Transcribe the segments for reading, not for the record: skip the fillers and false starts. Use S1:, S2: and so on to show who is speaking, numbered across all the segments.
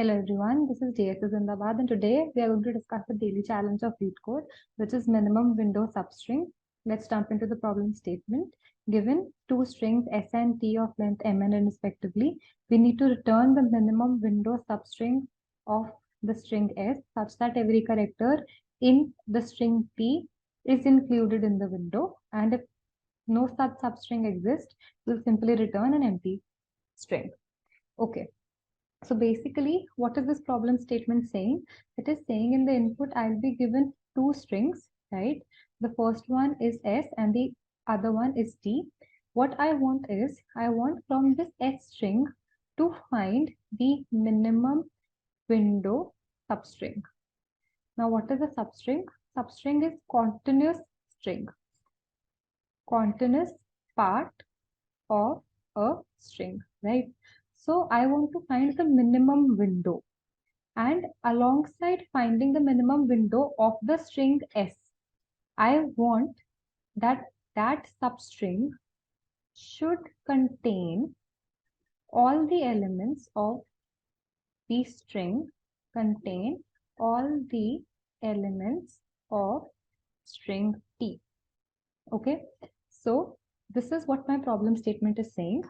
S1: Hello everyone, this is JSS Zindabad and today we are going to discuss the daily challenge of Leetcode, which is minimum window substring. Let's jump into the problem statement. Given two strings s and t of length m and n respectively, we need to return the minimum window substring of the string s such that every character in the string t is included in the window, and if no such substring exists, we'll simply return an empty string. Okay. So basically, what is this problem statement saying? It is saying in the input, I'll be given two strings, right? The first one is S and the other one is T. What I want is, I want from this S string to find the minimum window substring. Now, what is a substring? Substring is continuous string, continuous part of a string, right? So I want to find the minimum window. And alongside finding the minimum window of the string S, I want that substring should contain all the elements of the string, contain all the elements of string T. Okay, so this is what my problem statement is saying,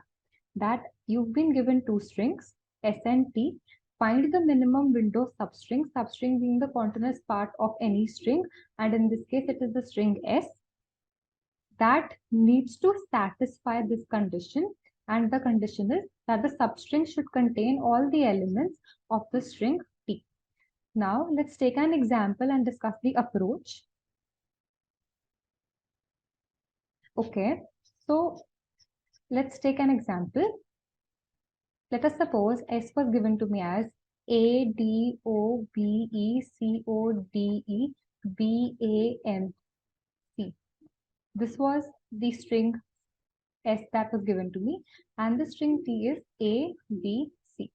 S1: that you've been given two strings, S and T. Find the minimum window substring, substring being the continuous part of any string, and in this case, it is the string S that needs to satisfy this condition. And the condition is that the substring should contain all the elements of the string T. Now, let's take an example and discuss the approach. Okay, so let's take an example. Let us suppose S was given to me as A, D, O, B, E, C, O, D, E, B, A, M, C. This was the string S that was given to me, and the string T is A, B, C.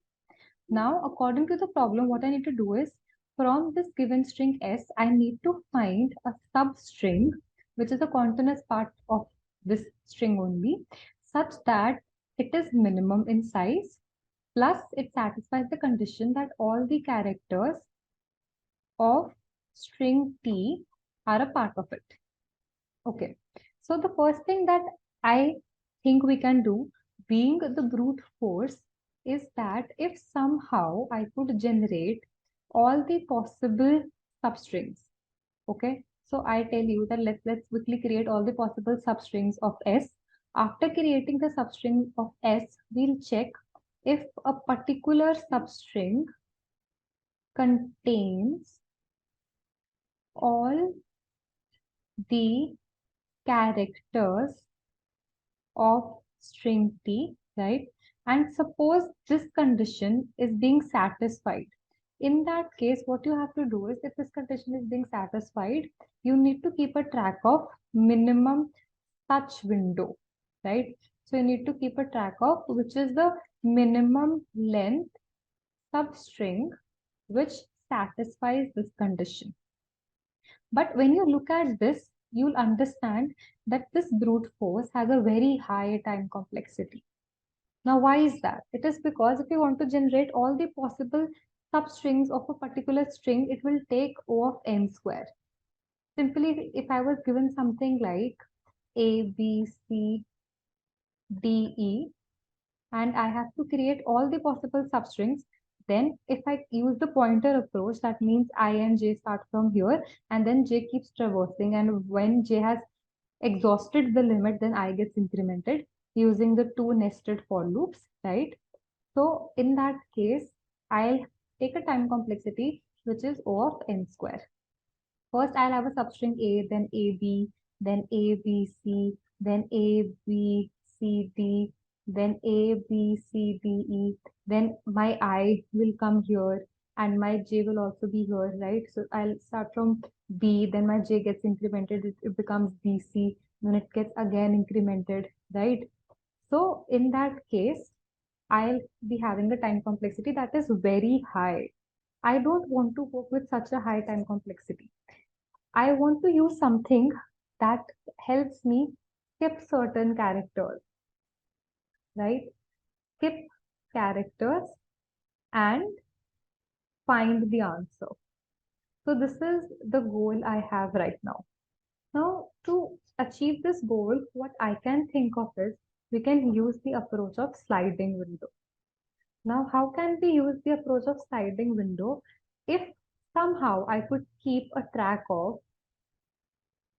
S1: Now, according to the problem, what I need to do is, from this given string S, I need to find a substring, which is a continuous part of this string only, such that it is minimum in size, plus it satisfies the condition that all the characters of string T are a part of it. Okay, so the first thing that I think we can do, being the brute force, is that if somehow I could generate all the possible substrings. Okay, so I tell you that let's quickly create all the possible substrings of S. After creating the substring of S, we'll check if a particular substring contains all the characters of string T, right? And suppose this condition is being satisfied. In that case, what you have to do is, if this condition is being satisfied, you need to keep a track of minimum such window, right? So you need to keep a track of which is the minimum length substring which satisfies this condition. But when you look at this, you'll understand that this brute force has a very high time complexity. Now, why is that? It is because if you want to generate all the possible substrings of a particular string, it will take O of n square. Simply, if I was given something like A, B, C, D, E, and I have to create all the possible substrings, then if I use the pointer approach, that means I and J start from here, and then J keeps traversing, and when J has exhausted the limit, then I gets incremented using the two nested for loops, right? So in that case, I'll take a time complexity which is O of n square. First, I'll have a substring A, then AB, then ABC, then ABCD, then ABCDE, then my I will come here and my J will also be here, right? So I'll start from B, then my J gets incremented, it becomes BC, then it gets again incremented, right? So in that case, I'll be having a time complexity that is very high. I don't want to work with such a high time complexity. I want to use something that helps me skip certain characters, right? Skip characters and find the answer. So this is the goal I have right now. Now, to achieve this goal, what I can think of is we can use the approach of sliding window. Now, how can we use the approach of sliding window if somehow I could keep a track of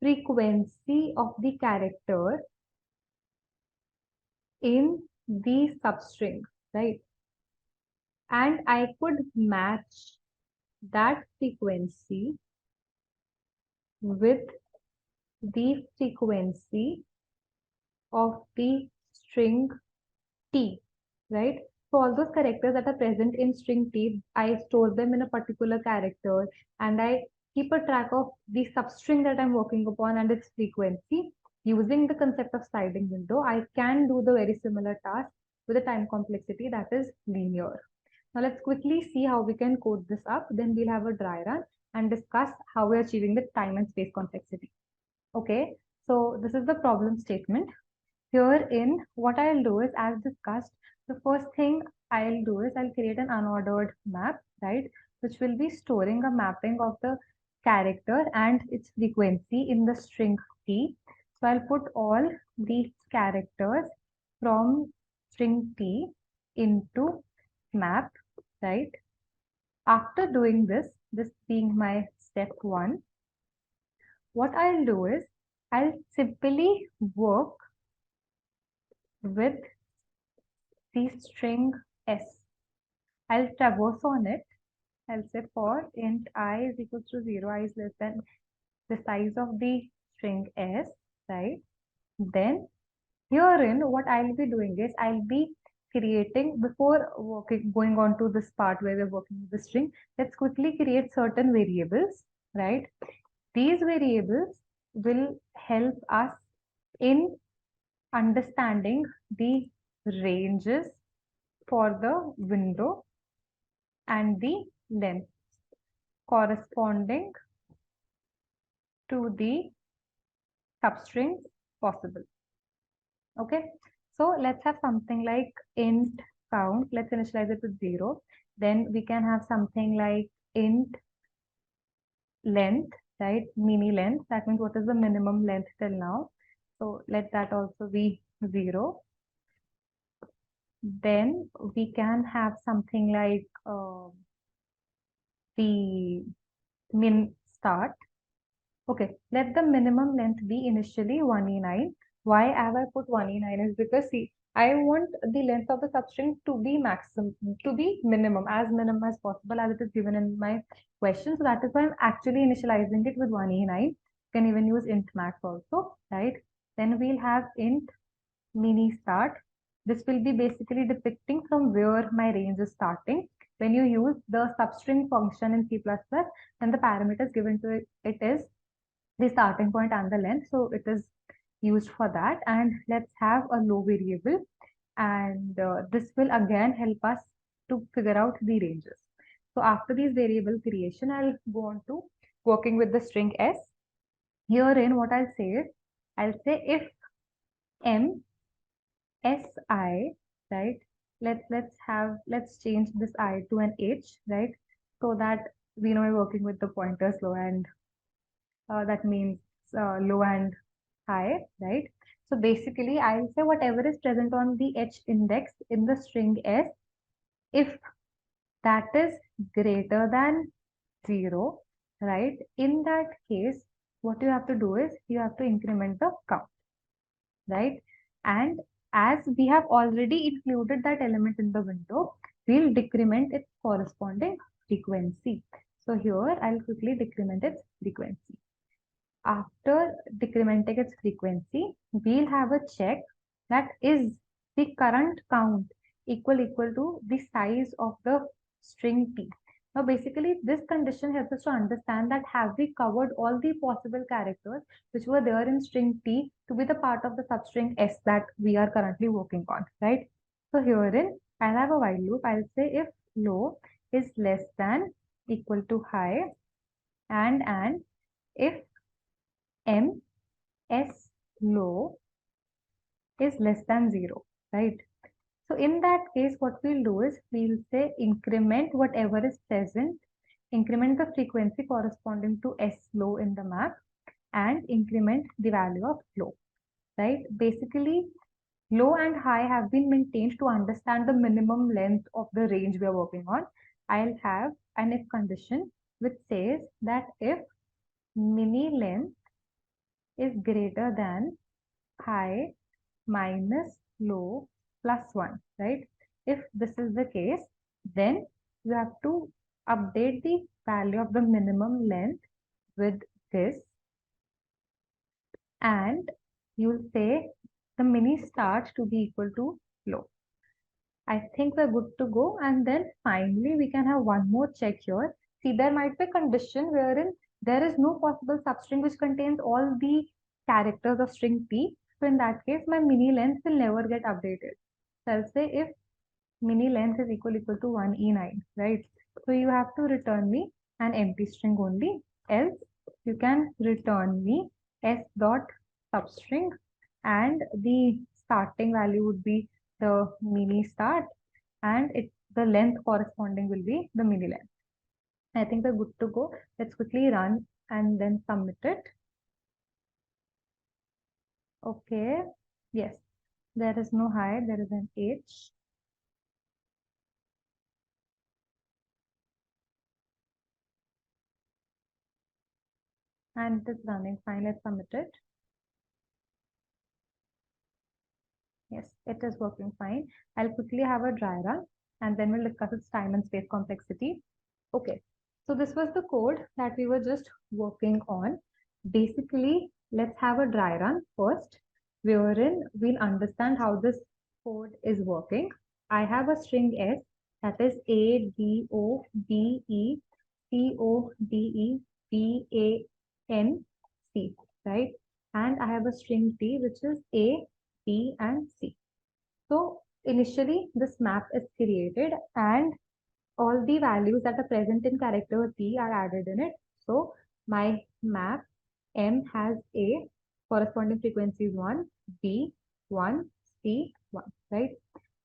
S1: frequency of the character in the substring, right? And I could match that frequency with the frequency of the string T, right? So all those characters that are present in string T, I store them in a particular character and I keep a track of the substring that I'm working upon and its frequency. Using the concept of sliding window, I can do the very similar task with a time complexity that is linear. Now let's quickly see how we can code this up. Then we'll have a dry run and discuss how we're achieving the time and space complexity. Okay, so this is the problem statement. Herein, what I'll do is, as discussed, the first thing I'll do is I'll create an unordered map, right, which will be storing a mapping of the character and its frequency in the string T. So I'll put all these characters from string T into map, right? After doing this being my step one, what I'll do is I'll simply work with the string s. I'll traverse on it. I'll say for int I is equal to 0, I is less than the size of the string s, right? Then herein, what I'll be doing is I'll be creating, before going on to this part where we're working with the string, let's quickly create certain variables, right? These variables will help us in understanding the ranges for the window and the length corresponding to the substrings possible. Okay, so let's have something like int count. Let's initialize it with 0. Then we can have something like int length, right? Mini length. That means what is the minimum length till now. So let that also be 0. Then we can have something like the min start. Okay, let the minimum length be initially 1e9. Why have I put 1e9 is because see, I want the length of the substring to be maximum, to be minimum as possible as it is given in my question. So that is why I'm actually initializing it with 1e9. You can even use int max also, right? Then we'll have int mini start. This will be basically depicting from where my range is starting. When you use the substring function in C++, then the parameters given to it is the starting point and the length. So it is used for that. And let's have a low variable. And this will again help us to figure out the ranges. So after these variable creation, I'll go on to working with the string s. Herein, what I'll say is, I'll say if m si, right? Let's change this I to an h, right? So that we know we're working with the pointers low and that means low and high, right? So basically, I'll say whatever is present on the h index in the string s, if that is greater than 0, right? In that case, what you have to do is you have to increment the count, right? And as we have already included that element in the window, we'll decrement its corresponding frequency. So here I'll quickly decrement its frequency. After decrementing its frequency, we'll have a check that is the current count equal to the size of the string t. Now basically this condition helps us to understand that have we covered all the possible characters which were there in string t to be the part of the substring s that we are currently working on, right? So herein I'll have a while loop. I'll say if low is less than equal to high and if m s low is less than 0, right? So in that case, what we'll do is we'll say increment whatever is present increment the frequency corresponding to S low in the map and increment the value of low, right? Basically, low and high have been maintained to understand the minimum length of the range we are working on. I'll have an if condition which says that if mini length is greater than high minus low plus 1, right? If this is the case, then you have to update the value of the minimum length with this, and you'll say the mini start to be equal to low. I think we're good to go. And then finally, we can have one more check here. See, there might be a condition wherein there is no possible substring which contains all the characters of string P. So in that case, my mini length will never get updated. So I'll say if mini length is equal to 1e9, right? So you have to return me an empty string only, else you can return me s dot substring, and the starting value would be the mini start, and the length corresponding will be the mini length. I think we're good to go. Let's quickly run and then submit it. Okay, yes, there is no high, there is an H. And it is running fine. Let's submit it. Yes, it is working fine. I'll quickly have a dry run and then we'll discuss its time and space complexity. Okay, so this was the code that we were just working on. Basically, let's have a dry run first, wherein we'll understand how this code is working. I have a string S that is A, D, O, B, E, C, O, D, E, B, A, N, C, right? And I have a string T which is A, B, and C. So initially this map is created and all the values that are present in character T are added in it. So my map M has A, corresponding frequency is 1, B 1, C 1, right?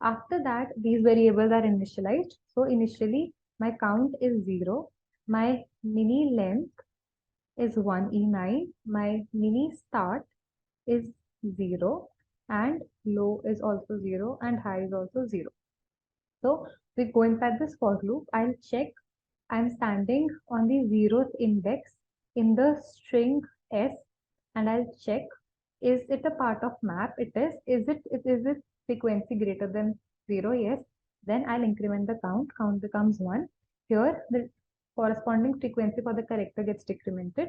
S1: After that, these variables are initialized. So initially my count is 0, my mini length is 1e9, my mini start is 0, and low is also 0, and high is also 0. So we go inside this for loop. I'll check I'm standing on the 0th index in the string S, and I'll check is it a part of map? It is. Is it frequency greater than 0? Yes. Then I'll increment the count. Count becomes 1. Here the corresponding frequency for the character gets decremented.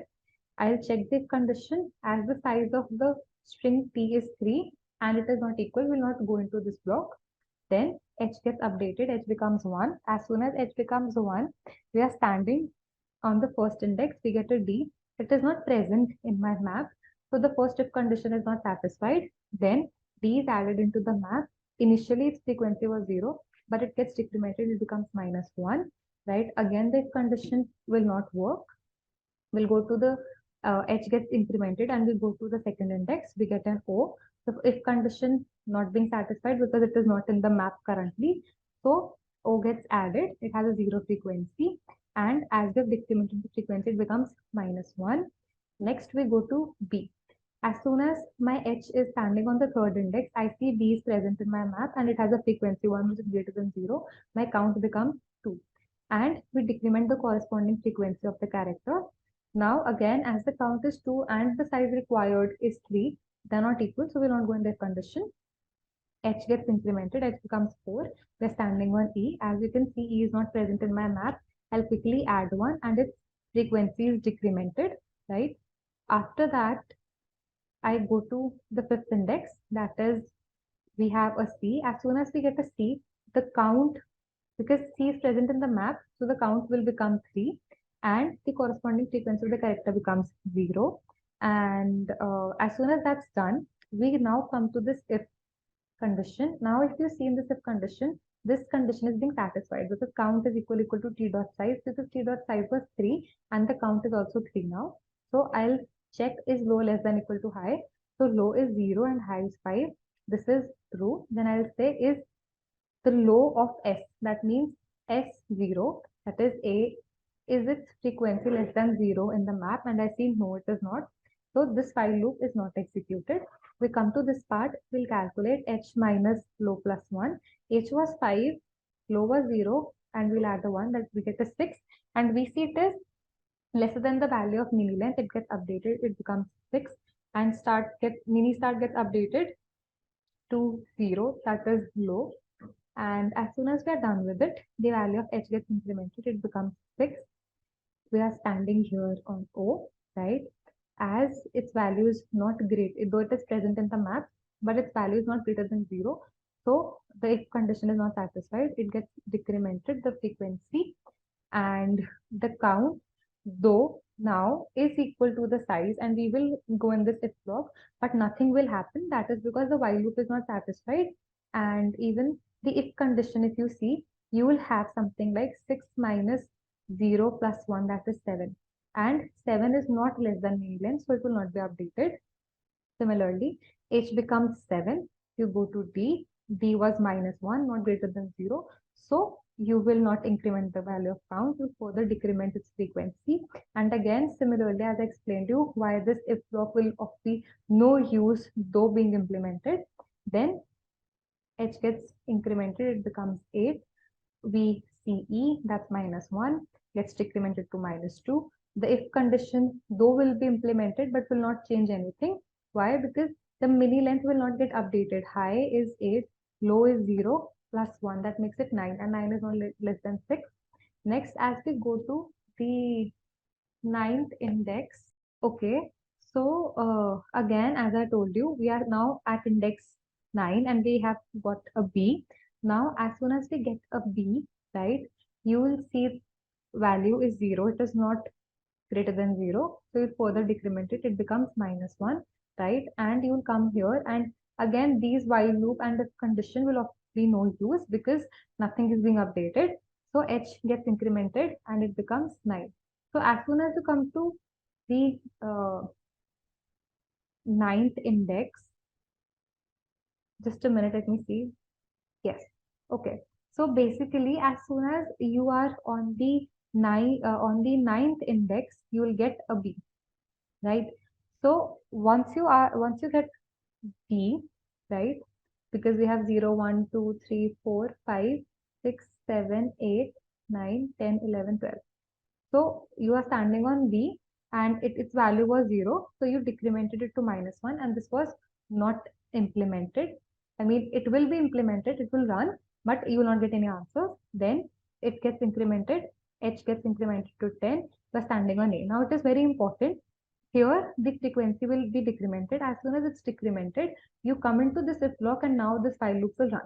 S1: I'll check this condition as the size of the string T is 3 and it is not equal. We'll not go into this block. Then H gets updated. H becomes 1. As soon as H becomes 1, we are standing on the first index. We get a D. It is not present in my map. So the first if condition is not satisfied. Then D is added into the map. Initially its frequency was 0, but it gets decremented. It becomes -1. Right? Again, the if condition will not work. We'll go to the H gets incremented and we go to the second index, we get an O. So if condition not being satisfied because it is not in the map currently, so O gets added, it has a 0 frequency, and as we've decremented the frequency, it becomes -1. Next we go to B. As soon as my H is standing on the third index, I see B is present in my map and it has a frequency 1 which is greater than 0. My count becomes 2. And we decrement the corresponding frequency of the character. Now again, as the count is 2 and the size required is 3, they're not equal, so we'll not go in their condition. H gets incremented, H becomes 4. We're standing on E. As you can see, E is not present in my map. I'll quickly add 1 and its frequency is decremented, right? After that, I go to the fifth index, that is, we have a C. As soon as we get a C, the count, because C is present in the map, so the count will become 3 and the corresponding frequency of the character becomes 0. And as soon as that's done, we now come to this if condition. Now, if you see in this if condition, this condition is being satisfied because count is equal to t dot size, because t dot size was 3 and the count is also 3 now. So I'll check is low less than equal to high. So low is 0 and high is 5. This is true. Then I'll say is the low of S. That means S0, that is A is its frequency less than 0 in the map? And I see no, it is not. So this while loop is not executed. We come to this part, we'll calculate h minus low plus 1. H was 5, low was 0, and we'll add the 1, that we get a 6. And we see it is lesser than the value of mini length, it gets updated, it becomes 6. And mini start gets updated to 0, that is low. And as soon as we are done with it, the value of h gets incremented, it becomes 6. We are standing here on O, right? As its value is not great, though it is present in the map, but its value is not greater than 0. So the if condition is not satisfied, it gets decremented, the frequency, and the count, though now is equal to the size, and we will go in this if block, but nothing will happen. That is because the while loop is not satisfied. And even the if condition, if you see, you will have something like 6 minus 0 plus 1, that is 7. And 7 is not less than mini length, so it will not be updated. Similarly, h becomes 7. You go to d. D was minus 1, not greater than 0. So you will not increment the value of count. You further decrement its frequency. And again, similarly, as I explained you, why this if block will be no use though being implemented. Then h gets incremented. It becomes 8. VCE, that's minus 1, gets decremented to minus 2. The if condition, though, will be implemented but will not change anything. Why? Because the mini length will not get updated. High is 8, low is 0, plus 1, that makes it 9, and 9 is not less than 6. Next, as we go to the ninth index, okay, so again, as I told you, we are now at index 9 and we have got a B. Now, as soon as we get a B, right, you will see value is 0. It is not greater than 0. So you further decrement it, it becomes minus 1, right? And you will come here, and again, these while loop and the condition will be no use because nothing is being updated. So h gets incremented and it becomes 9. So as soon as you come to the ninth index, just a minute, let me see. Yes. Okay. So basically, as soon as you are on the ninth index, you will get a B, right? So once you get B, right? Because we have 0, 1, 2, 3, 4, 5, 6, 7, 8, 9, 10, 11, 12. So you are standing on B and its value was 0. So you decremented it to minus 1 and this was not implemented. I mean, it will be implemented, it will run, but you will not get any answers. Then it gets incremented, H gets incremented to 10 by standing on A. Now it is very important. Here, the frequency will be decremented. As soon as it's decremented, you come into this if block and now this while loop will run.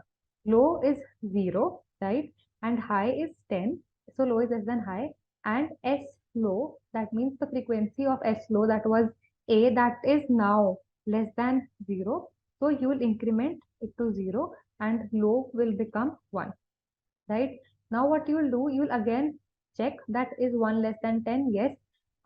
S1: Low is 0, right? And high is 10. So low is less than high. And S low, that means the frequency of S low, that was A, that is now less than 0. So you will increment it to 0 and low will become 1, right? Now what you will do, you will again check that is 1 less than 10, yes.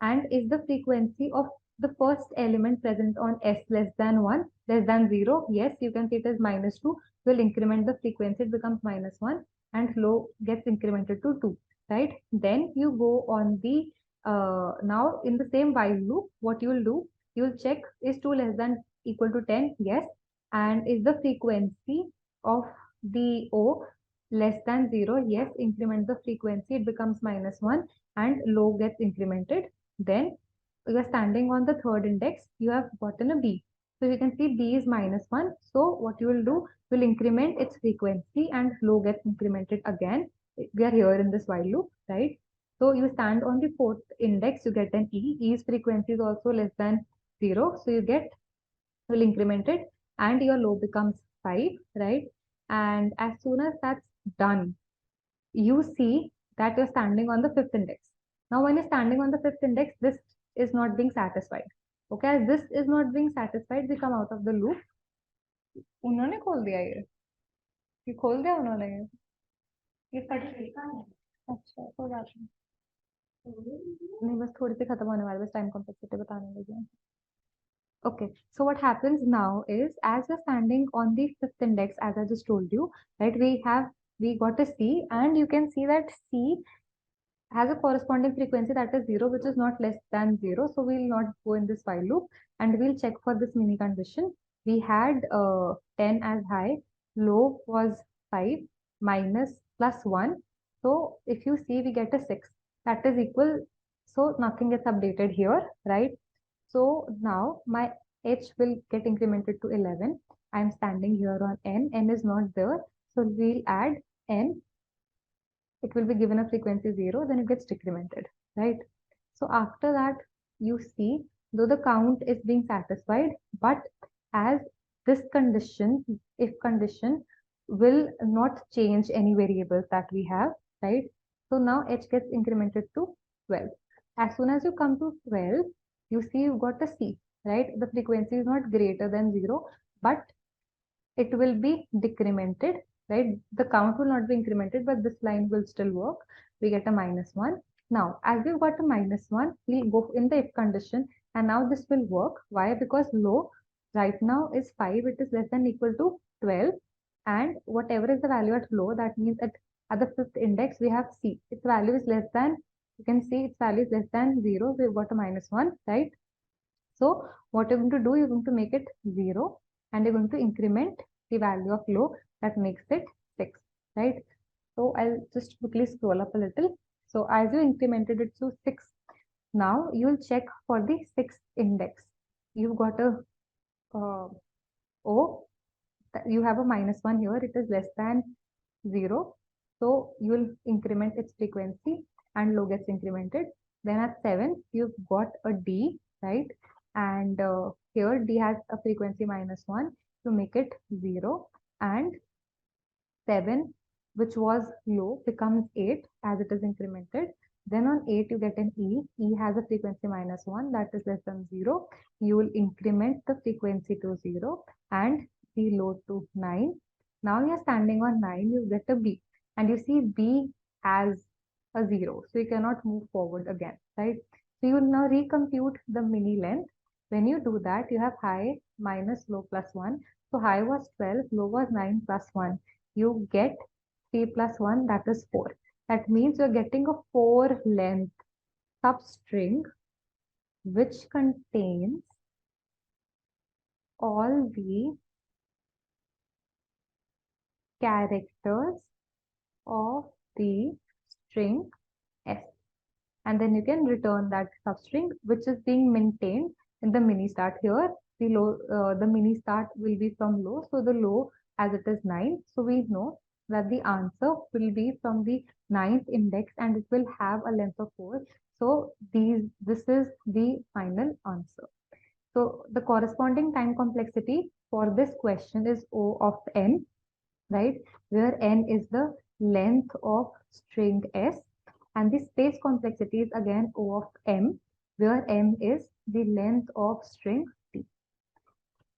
S1: And is the frequency of the first element present on S less than 1, less than 0? Yes, you can see it as minus 2. Will increment the frequency, it becomes minus 1 and low gets incremented to 2, right? Then you go on the, now in the same while loop, what you will do, you will check is 2 less than equal to 10, yes. And is the frequency of the O less than 0, yes, increment the frequency, it becomes minus 1 and low gets incremented. Then you are standing on the third index, you have gotten a B. So you can see B is minus 1. So what you will do, will increment its frequency and low gets incremented again. We are here in this while loop, right? So you stand on the fourth index, you get an E. E's frequency is also less than 0. So you get, will increment it and your low becomes 5, right? And as soon as that's done, you see that you're standing on the fifth index. Now, when you're standing on the fifth index, this is not being satisfied. Okay, as this is not being satisfied, we come out of the loop. उन्होंने खोल दिया ये खोल दिया उन्होंने ये फट अच्छा कोई बात नहीं बस थोड़ी सी खत्म होने वाली बस टाइम कॉम्प्लेक्सिटी बताने लगी Okay, so what happens now is as we're standing on the fifth index, as I just told you, right, we got a C and you can see that C has a corresponding frequency that is 0, which is not less than 0. So we'll not go in this while loop and we'll check for this mini condition. We had 10 as high, low was 5 minus plus 1. So if you see, we get a 6 that is equal. So nothing gets updated here, right? So now my h will get incremented to 11. I'm standing here on n. N is not there. So we'll add n. It will be given a frequency 0, then it gets decremented, right? So after that, you see, though the count is being satisfied, but as this condition, if condition, will not change any variables that we have, right? So now h gets incremented to 12. As soon as you come to 12, you see you've got a C, right? The frequency is not greater than 0, but it will be decremented, right? The count will not be incremented, but this line will still work. We get a -1. Now, as we've got a -1, we'll go in the if condition, and now this will work. Why? Because low right now is 5, it is less than equal to 12, and whatever is the value at low, that means at the fifth index, we have C. Its value is less than, you can see its value is less than 0, we've got a -1, right? So what you're going to do, you're going to make it 0 and you're going to increment the value of low, that makes it 6, right? So I'll just quickly scroll up a little. So as you incremented it to 6, now you'll check for the 6th index. You've got a O, you have a -1 here, it is less than 0. So you will increment its frequency and low gets incremented. Then at 7, you've got a D, right? And here D has a frequency -1 to make it 0. And 7, which was low, becomes 8 as it is incremented. Then on 8, you get an E. E has a frequency -1 that is less than 0. You will increment the frequency to 0 and the low to 9. Now you're standing on 9, you get a B. And you see B has a 0. So you cannot move forward again, right? So you will now recompute the mini length. When you do that, you have high minus low plus 1. So high was 12, low was 9 plus 1. You get 3 plus 1, that is 4. That means you're getting a 4 length substring which contains all the characters of the string S. And then you can return that substring which is being maintained in the mini start. Here the low, the mini start will be from low, so the low as it is 9, so we know that the answer will be from the 9th index and it will have a length of 4. So this is the final answer. So the corresponding time complexity for this question is O of n, right? Where n is the length of string S, and the space complexity is again O of m, where m is the length of string T.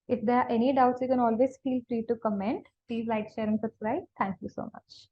S1: If there are any doubts, you can always feel free to comment. Please like, share, and subscribe. Thank you so much.